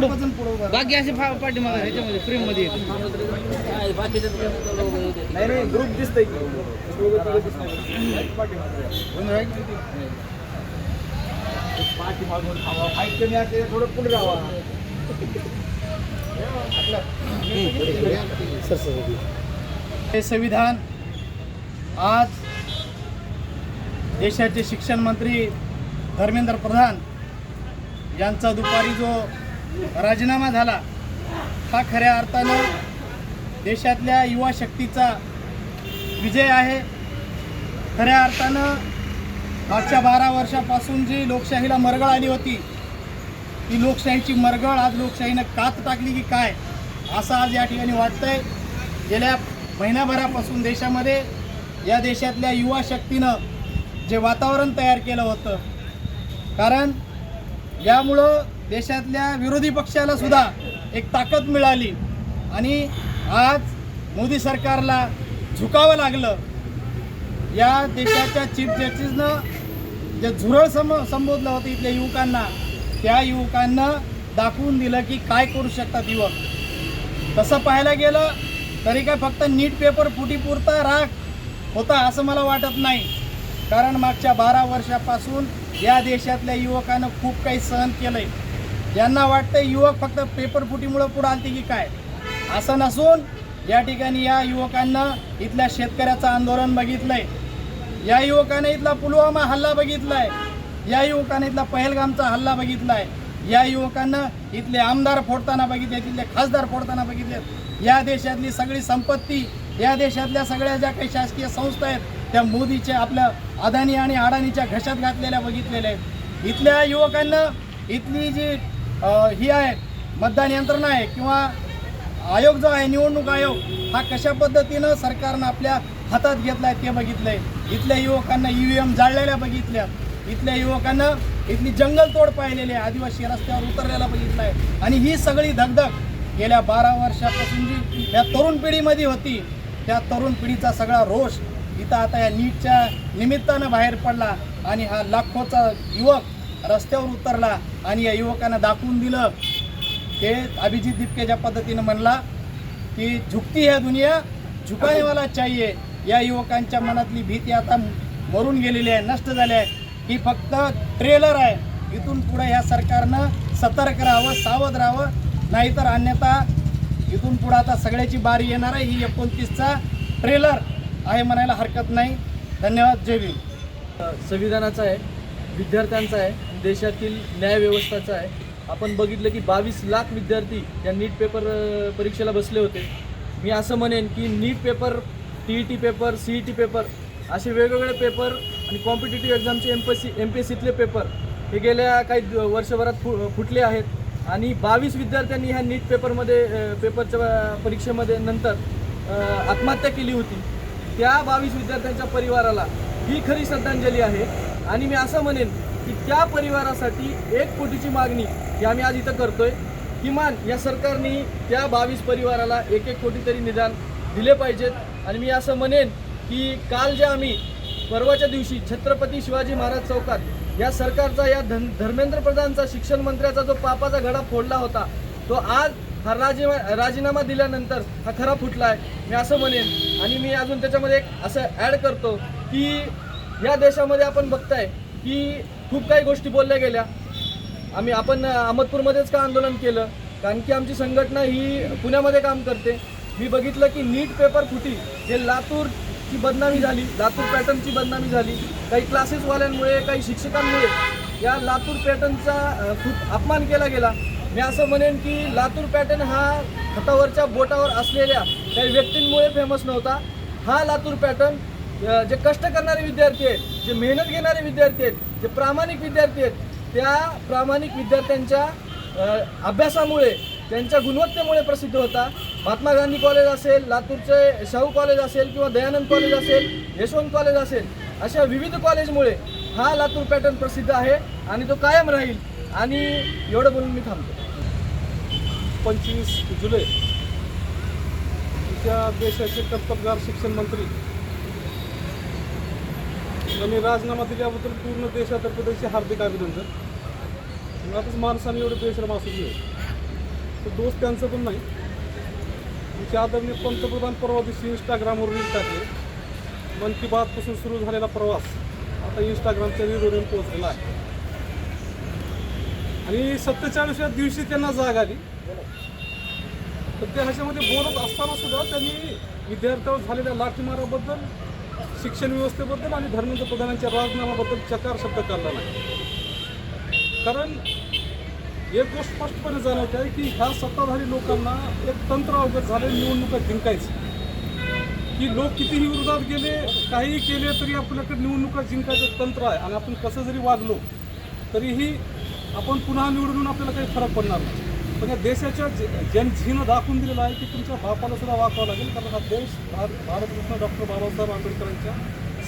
बाकी असे पाठीमागे ह्याच्यामध्ये फ्रेम मध्ये नाही ग्रुप दिसतंय की पाठीमागून खावा फाईट कमी असते थोडं पुढे राहावा. हे संविधान आज देशाचे शिक्षण मंत्री धर्मेंद्र प्रधान यांचा दुपारी जो राजीनामा झाला हा खऱ्या अर्थानं देशातल्या युवा शक्तीचा विजय आहे. खऱ्या अर्थानं मागच्या 12 वर्षापासून जी लोकशाहीला मरगळ आली होती ती लोकशाहीची मरगळ आज लोकशाहीनं कात टाकली की काय असं आज या ठिकाणी वाटतंय. गेल्या महिनाभरापासून देशामध्ये या देशातल्या युवा शक्तीनं जे वातावरण तयार केलं होतं, कारण यामुळं देशातल्या विरोधी पक्षाला सुद्धा एक ताकद मिळाली आणि आज मोदी सरकारला झुकावं लागलं. या देशाच्या चीफ जस्टिसनं जे झुरळ संबोधलं होतं इथल्या युवकांना, त्या युवकांना दाखवून दिलं की काय करू शकतात युवक. तसं पाहायला गेलं तरी काय फक्त नीट पेपर फुटीपुरता राग होता असं मला वाटत नाही, कारण मागच्या 12 वर्षापासून या देशातल्या युवकांना खूप काही सहन केलंय. ज्यांना वाटतं युवक फक्त पेपर फुटीमुळं पुढं आलते की काय, असं नसून या ठिकाणी या युवकांना इथल्या शेतकऱ्याचं आंदोलन बघितलंय, या युवकाने इथला पुलवामा हल्ला बघितलाय, या युवकाने इथला पहलगामचा हल्ला बघितलाय, या युवकांना इथले आमदार फोडताना बघितले, तिथले खासदार फोडताना बघितले. या देशातली सगळी संपत्ती, या देशातल्या सगळ्या ज्या काही शासकीय संस्था आहेत त्या मोदीच्या आपल्या अदानी आणि अडानीच्या घशात घातलेल्या बघितलेल्या आहेत. इथल्या युवकांना इथली जी ही आहे मतदान यंत्रणा आहे किंवा आयोग जो आहे निवडणूक आयोग हा कशा पद्धतीनं सरकारनं आपल्या हातात घेतला आहे ते बघितलं आहे. इथल्या युवकांना EVM जाळलेल्या बघितल्या, इथल्या युवकांना इथली जंगलतोड पाहिलेली आहे, आदिवासी रस्त्यावर उतरलेला बघितला आहे. आणि ही सगळी धगधग गेल्या 12 वर्षापासून जी या तरुण पिढीमध्ये होती त्या तरुण पिढीचा सगळा रोष इथं आता या नीटच्या निमित्तानं बाहेर पडला आणि हा लाखोचा युवक रस्त्यावर उतरला आणि या युवकांना दाखवून दिलं ते अभिजित दीपके ज्या पद्धतीनं म्हणला की झुकती है दुनिया झुकाने वाला चाहिए. या युवकांच्या मनातली भीती आता मरून गेलेली आहे, नष्ट झाली आहे. ही फक्त ट्रेलर आहे. इथून पुढे ह्या सरकारनं सतर्क राहावं, सावध राहावं, नाहीतर अन्यथा इथून पुढे आता सगळ्याची बारी येणार आहे. ही 29चा ट्रेलर आहे म्हणायला हरकत नाही. धन्यवाद. जय भीम. संविधानाचा आहे, विद्यार्थ्यांचा आहे, देशातील न्यायव्यवस्थाचा आहे. आपण बघितलं की 22 लाख विद्यार्थी या नीट पेपर परीक्षेला बसले होते. मी असं म्हणेन की NEET paper, TET paper, CET paper असे वेगवेगळे पेपर आणि कॉम्पिटिटिव्ह एक्झामचे MPSCतले पेपर हे गेल्या काही वर्षभरात फुटले आहेत आणि 22 विद्यार्थ्यांनी ह्या नीट पेपरच्या परीक्षेमध्ये नंतर आत्महत्या केली होती. त्या 22 विद्यार्थ्यांच्या परिवाराला ही खरी श्रद्धांजली आहे. आणि मी असं म्हणेन की त्या परिवारासाठी 1 कोटीची मागणी ही आम्ही आज इथं करतोय. किमान या सरकारने त्या 22 परिवाराला 1-1 कोटी तरी निदान दिले पाहिजेत. आणि मी असं म्हणेन की काल जे आम्ही परवाच्या दिवशी छत्रपती शिवाजी महाराज चौकात या सरकारचा या धर्मेंद्र प्रधानचा शिक्षण मंत्र्याचा जो पापाचा घडा फोडला होता तो आज हा राजीनामा दिल्यानंतर हा खरा फुटला आहे, मी असं म्हणेन. आणि मी अजून त्याच्यामध्ये एक असं ॲड करतो की या देशामध्ये आपण बघताय की खूप काही गोष्टी बोलल्या गेल्या. आपण अहमदपूरमध्येच का आंदोलन केलं, कारण की आमची संघटना ही पुण्यामध्ये काम करते. मी बघितलं की नीट पेपर फुटी हे लातूरची बदनामी झाली, लातूर पॅटर्नची बदनामी झाली. काही क्लासेसवाल्यांमुळे, काही शिक्षकांमुळे या लातूर पॅटर्नचा खूप अपमान केला गेला. मी असं म्हणेन की लातूर पॅटर्न हा हातावरच्या बोटावर असलेल्या काही व्यक्तींमुळे फेमस नव्हता. हा लातूर पॅटर्न जे कष्ट करणारे विद्यार्थी आहेत, जे मेहनत घेणारे विद्यार्थी आहेत, जे प्रामाणिक विद्यार्थी आहेत, त्या प्रामाणिक विद्यार्थ्यांच्या अभ्यासामुळे, त्यांच्या गुणवत्तेमुळे प्रसिद्ध होता. महात्मा गांधी कॉलेज असेल, लातूरचे शाहू कॉलेज असेल किंवा दयानंद कॉलेज असेल, यशवंत कॉलेज असेल, अशा विविध कॉलेजमुळे हा लातूर पॅटर्न प्रसिद्ध आहे आणि तो कायम राहील. आणि एवढं बोलून मी थांबतो. 25 जुलै त्या देशाचे कर्तबगार शिक्षण मंत्री यांनी राजीनामा दिल्याबद्दल पूर्ण देशातर्फे त्याचे हार्दिक अभिनंदन. आताच माणसाने एवढं बेशरम असू नये. तो दोष त्यांचं पण नाही. आमचे आदरणीय पंतप्रधान परवा दिवशी इंस्टाग्रामवर रील टाकले. मन की बातपासून सुरू झालेला प्रवास आता इंस्टाग्रामच्या रीलवरून पोहोचलेला आहे. आणि 47व्या दिवशी त्यांना जाग आली. तर ते ह्याच्यामध्ये बोलत असताना सुद्धा त्यांनी विद्यार्थ्यावर झालेल्या लाठीमाराबद्दल, शिक्षण व्यवस्थेबद्दल आणि धर्मेंद्र प्रधानांच्या राजीनाम्याबद्दल चकार शब्द काढला नाही. कारण एक गोष्ट स्पष्टपणे जाणवते आहे की ह्या सत्ताधारी लोकांना एक तंत्र अवगत झाले निवडणुका जिंकायचं. की लोक कितीही विरोधात गेले, काहीही केले तरी आपल्याकडे निवडणुका जिंकायचं तंत्र आहे. आणि आपण कसं जरी वागलो तरीही आपण पुन्हा निवडून आपल्याला काही फरक पडणार नाही. पण या देशाच्या जनझीनं दाखवून दिलेलं आहे की तुमच्या बापाला सुद्धा वाकावं लागेल. कारण हा देश भारतरत्न डॉक्टर बाबासाहेब आंबेडकरांच्या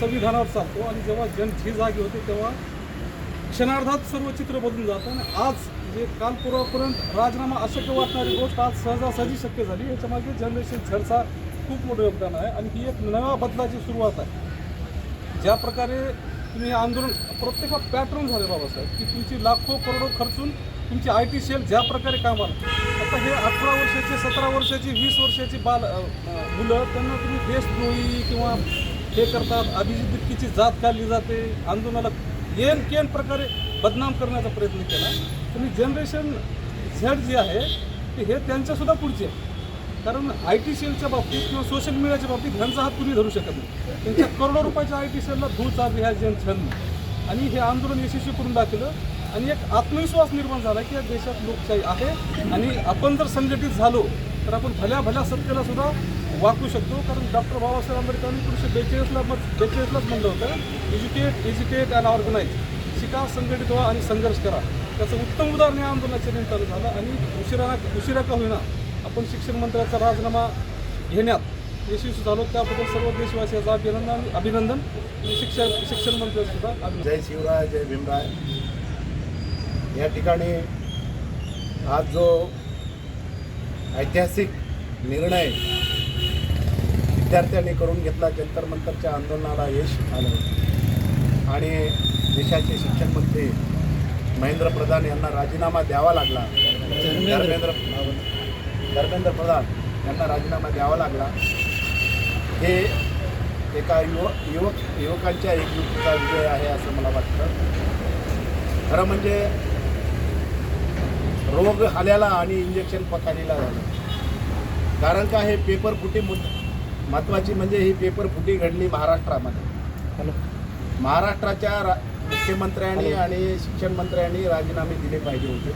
संविधानावर चालतो. आणि जेव्हा जनझी जागी होते तेव्हा क्षणार्धात सर्व चित्र बदलून जातं. आणि आज जे काल पूर्वापर्यंत राजीनामा अशक्य वाटणारी गोष्ट आज सहजासहजी शक्य झाली. याच्यामागे जनरेशन झडचा खूप मोठं योगदान आहे. आणि ही एक नव्या बदलाची सुरुवात आहे. ज्या प्रकारे तुम्ही आंदोलन प्रत्येक पॅटर्न झाले बाबासाहेब की तुमची लाखो करोडो खर्चून तुमची IT सेल ज्या प्रकारे काम आलं. आता हे 18 वर्षाचे, 17 वर्षाची, 20 वर्षाची मुलं त्यांना तुम्ही देशद्रोही किंवा हे करतात. अभिजित बिटकीची जात काढली जाते. आंदोलनाला केन प्रकारे बदनाम करण्याचा प्रयत्न केला. तुम्ही जनरेशन झेड जे आहे ते हे त्यांच्यासुद्धा पुढचे आहे. कारण IT सेलच्या बाबतीत किंवा सोशल मीडियाच्या बाबतीत ह्यांचा हात कुणी धरू शकत नाही. त्यांच्या करोडो रुपयाच्या IT सेलला धूळ चालली ह्या जनझेडनं. आणि हे आंदोलन यशस्वी करून दाखवलं. आणि एक आत्मविश्वास निर्माण झाला की या देशात लोकशाही आहे. आणि आपण जर संघटित झालो तर आपण भल्या सत्तेला सुद्धा वाकू शकतो. कारण डॉक्टर बाबासाहेब आंबेडकरांनी 1942लाच म्हणलं होतं, एज्युकेट अँड ऑर्गनाईज. शिका, संघटित व्हा आणि संघर्ष करा. त्याचं उत्तम उदाहरण या आंदोलनाच्या निमित्तानं झालं. आणि उशिरा का होईना आपण शिक्षण मंत्र्याचा राजीनामा घेण्यात यशस्वी झालो. त्याबद्दल सर्व देशवासियांचं अभिनंदन. शिक्षण मंत्र्यांचं सुद्धा अभिनंदन. जय शिवराय, जय भीमराय. या ठिकाणी आज जो ऐतिहासिक निर्णय विद्यार्थ्यांनी करून घेतला, जंतर मंतरच्या आंदोलनाला यश आलं आणि देशाचे शिक्षण मंत्री महेंद्र प्रधान यांना राजीनामा द्यावा लागला. धर्मेंद्र प्रधान यांना राजीनामा द्यावा लागला. हे एका युवकांच्या एकजुटीचा विजय आहे असं मला वाटतं. खरं म्हणजे रोग आल्याला आणि इंजेक्शन पखालीला झालं. कारण का हे पेपर फुटी महत्त्वाची म्हणजे ही पेपर फुटी घडली महाराष्ट्रामध्ये. महाराष्ट्राच्या मुख्यमंत्र्यांनी आणि शिक्षण मंत्र्यांनी राजीनामे दिले पाहिजे होते.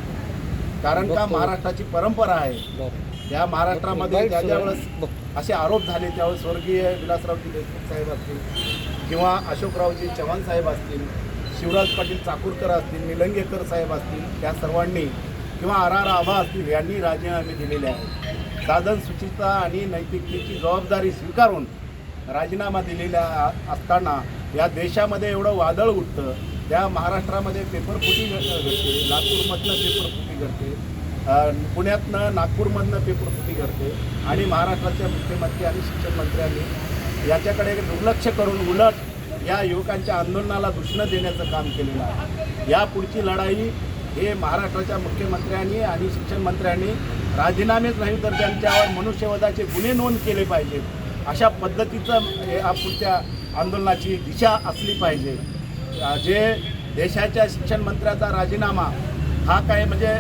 कारण का महाराष्ट्राची परंपरा आहे. या महाराष्ट्रामध्ये ज्या वेळेस असे आरोप झाले त्यावेळेस स्वर्गीय विलासरावजी देशमुख साहेब असतील किंवा अशोकरावजी चव्हाण साहेब असतील, शिवराज पाटील चाकूरकर असतील, निलंगेकर साहेब असतील, त्या सर्वांनी किंवा RR आभा असतील यांनी राजीनामे दिलेले आहेत. साधन सुचिता आणि नैतिकतेची जबाबदारी स्वीकारून राजीनामा दिलेल्या असताना या देशामध्ये एवढं वादळ उठतं. त्या महाराष्ट्रामध्ये पेपरफुटी घडते, लातूरमधनं पेपरफुटी घडते, पुण्यातनं नागपूरमधनं पेपरफुटी घडते आणि महाराष्ट्राच्या मुख्यमंत्री आणि शिक्षण मंत्र्यांनी याच्याकडे दुर्लक्ष करून उलट या युवकांच्या आंदोलनाला दुष्ण देण्याचं काम केलेलं आहे. या पुढची लढाई हे महाराष्ट्राच्या मुख्यमंत्र्यांनी आणि शिक्षण मंत्र्यांनी राजीनामेच नाही तर त्यांच्यावर मनुष्यवधाचे गुन्हे नोंद केले पाहिजेत. अशा पद्धतीचं या पुढच्या आंदोलनाची दिशा असली पाहिजे. जे देशाच्या शिक्षण मंत्र्याचा राजीनामा हा काय म्हणजे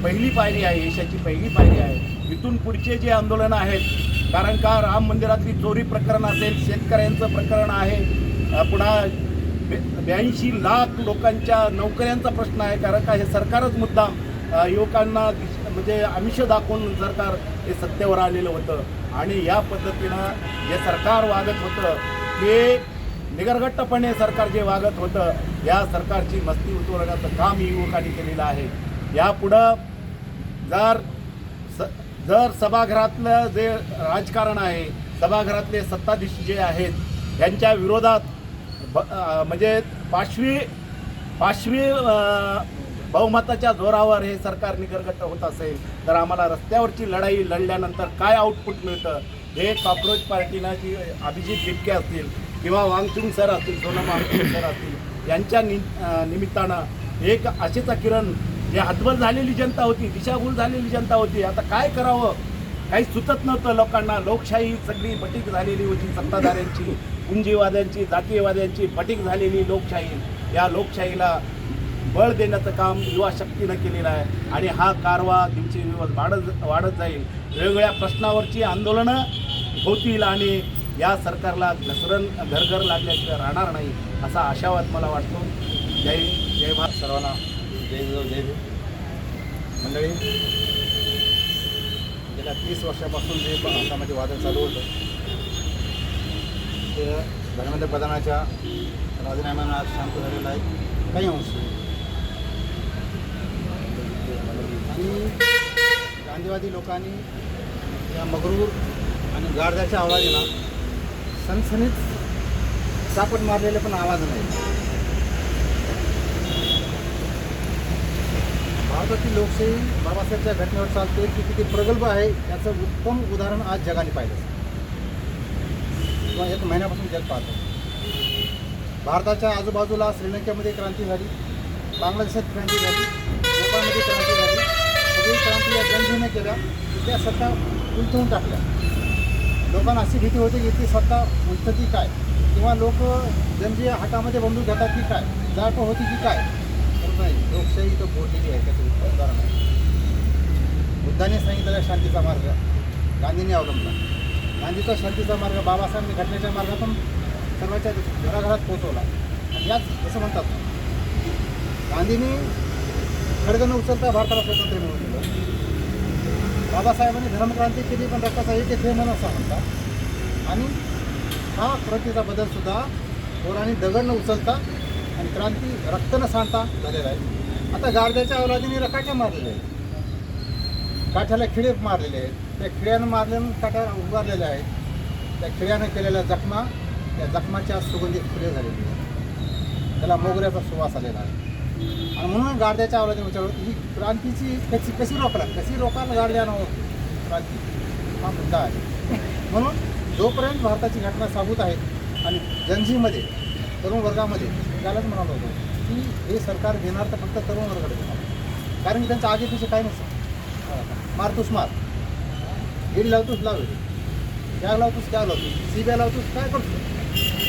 पहिली पायरी आहे, यशाची पहिली पायरी आहे. इथून पुढचे जे आंदोलनं आहेत, कारण का राम मंदिरातली चोरी प्रकरण असेल, शेतकऱ्यांचं प्रकरण आहे, पुन्हा 82 लाख लोकांच्या नोकऱ्यांचा प्रश्न आहे. कारण का हे सरकारच मुद्दाम युवकांना म्हणजे आमिष दाखवून सरकार हे सत्तेवर आलेलं होतं. आणि या पद्धतीनं जे सरकार वागत होतं ते निगरगट्टपणे सरकार जे वागत होतं या सरकारची मस्ती उतरवण्याचं काम युवकांनी केलेलं आहे. यापुढं जर सभागृहातलं जे राजकारण आहे, सभागृहातले सत्ताधीश जे आहेत यांच्या विरोधात म्हणजे पाचवी बहुमताच्या जोरावर हे सरकार निगरगट्ट होत असेल तर आम्हाला रस्त्यावरची लढाई लढल्यानंतर काय आउटपुट मिळतं हे कॉक्रोच पार्टीनं जी अभिजित बिटके असतील किंवा वांगचुंग सर असतील, सोनम वांगचुंग सर असतील यांच्या निमित्तानं एक आशेचा किरण हे हतबल झालेली जनता होती, दिशाभूल झालेली जनता होती. आता काय करावं काही सुचत नव्हतं लोकांना. लोकशाही सगळी बटीक झालेली होती, सत्ताधाऱ्यांची, पुंजीवाद्यांची, जातीयवाद्यांची बटीक झालेली लोकशाही. या लोकशाहीला बळ देण्याचं काम युवा शक्तीनं केलेलं आहे आणि हा कारवा दिवसेंदिवस वाढत जाईल. वेगवेगळ्या प्रश्नावरची आंदोलनं होतील आणि या सरकारला घरघर लागल्याशिवाय राहणार नाही असा आशावाद मला वाटतो. जय हिंद, जय भारत. सर्वांना जय भीम, जय भीम. मंडळी, गेल्या 30 वर्षापासून जे भारतामध्ये वादळ चालू होतं ते धर्मेंद्र प्रधानाच्या राजीनाम्यानं आज शांत झालेलं आहे काही अंश. आणि गांधीवादी लोकांनी या मगरूर आणि गाडद्याच्या आवाजाला सनसनीत सापट मारलेले पण आवाज नाही. भारतातील लोकशाही बाबासाहेबच्या घटनेवर चालते की किती प्रगल्भ आहे याचं उत्तम उदाहरण आज जगाने पाहिलं किंवा 1 महिन्यापासून जग पाहतो. भारताच्या आजूबाजूला श्रीलंकेमध्ये क्रांती झाली, बांगलादेशात क्रांती झाली, नेपाळमध्ये क्रांती झाली. सगळी क्रांती या गांधीने केल्या, त्या सत्ता उलटवून टाकल्या. लोकांना अशी भीती होती की ती सत्ता उलटती काय किंवा लोक जनजी हातामध्ये बंदूक घेतात की काय, जाळपं होती की काय. तर नाही, लोकशाही तो बोललेली आहे, त्याचं उत्तर उदाहरण आहे. बुद्धाने सांगितलेला शांतीचा मार्ग गांधींनी अवलंबला. गांधीचा शांतीचा मार्ग बाबासाहेबांनी घटनेच्या मार्गातून सर्वांच्या घराघरात पोहोचवला. आणि याच जसं म्हणतात, गांधींनी खडग न उचलता भारताला स्वातंत्र्य मिळवून दिलं. बाबासाहेबांनी धर्मक्रांती केली पण रक्ताचा एक थेंब म्हणून असं म्हणतात. आणि हा प्रगतीचा बदलसुद्धा पोरांनी दगड न उचलता आणि क्रांती रक्त न सांडता झालेला आहे. आता गाडद्याच्या औलादीने काठ्या मारलेल्या आहेत, काठ्याला खिळे मारलेले आहेत, त्या खिळ्यानं मारल्यानं काठ्या उभारलेल्या आहेत. त्या खिळ्यानं केलेल्या जखमा, त्या जखमाच्या सुगंधित फुले झालेली आहेत, त्याला मोगऱ्याचा सुवास आलेला आहे. आणि म्हणून गाडद्याच्या औलादीने विचारलं ही क्रांतीची कशी रोकायला गाडद्यानं क्रांती हा मुद्दा आहे. म्हणून जोपर्यंत भारताची घटना साबूत आहे आणि जनजीमध्ये तरुण वर्गामध्ये त्यालाच म्हणालो होतो की हे सरकार घेणार तर फक्त तरुण वर्गाकडे घेणार, कारण की त्यांचं आगेपिछे काय नसतं. मारतूस मार, ईडी लावतोस लाव, कॅग लावतोस कॅग लावतोस, CBI लावतोस काय करतो.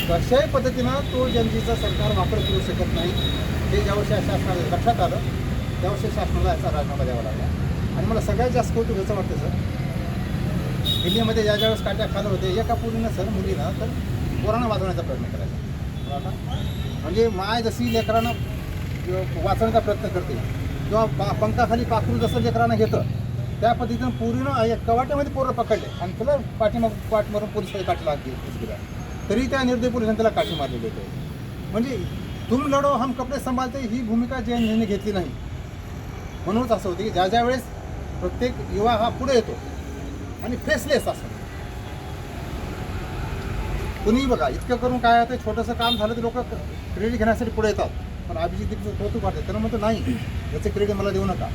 कशाही पद्धतीनं तो जनजीचा सरकार वापर करू शकत नाही. हे ज्यावर्षी शासनाला लक्षात आलं त्यावर्षी शासनाला याचा राजीनामा द्यावा लागला. आणि मला सगळ्यात जास्त कौतुक याचं वाटतं सर, दिल्लीमध्ये ज्यावेळेस काट्या खालं होते एका मुलीनं सर मुलीनं तर पोरांना वाचवण्याचा प्रयत्न करायचा. म्हणजे माय जशी लेकरांना वाचवण्याचा प्रयत्न करते किंवा पंखाखाली पाखरू जसं लेकरांना घेतं त्या पद्धतीनं पूर्ण कवाट्यामध्ये पोरं पकडले आणि त्याला पाठ मारून पोलिसांनी काठीला दिला, तरी त्या निर्दयी पोलिसांनी त्याला काठी मारलेली होते. म्हणजे तुम लढो हम कपडे सांभाळते ही भूमिका जयंतीने घेतली नाही. म्हणूनच असं होतं की ज्या वेळेस प्रत्येक युवा हा पुढे येतो आणि फेसलेस असतो. कुणीही बघा, इतकं करून काय होतं, छोटंसं काम झालं तर लोक क्रेडिट घेण्यासाठी पुढे येतात. पण अभिजित दीपचं कौतुक वाटतं, त्यानं म्हणतो नाही याचं क्रेडिट मला देऊ नका.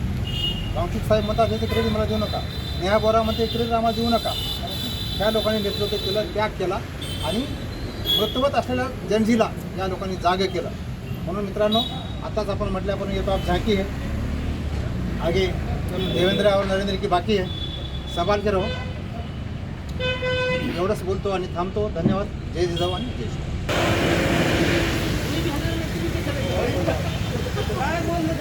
रामचित साहेब म्हणतात याचं क्रेडिट मला देऊ नका. नेहा बोरा म्हणते क्रेडिट आम्हाला देऊ नका. त्या लोकांनी नेतृत्व केलं, त्याग केला आणि मृत्यूवत असलेल्या जनजीला या लोकांनी जागे केलं. म्हणून मित्रांनो, आताच आपण म्हटल्यापर्यंत येतो आप झाकी है आगे देवेंद्र और नरेंद्र की बाकी है, संभाल के रहो. एवढंच बोलतो आणि थांबतो. धन्यवाद. जय जिजाऊ आणि जय श्री. काय बोललं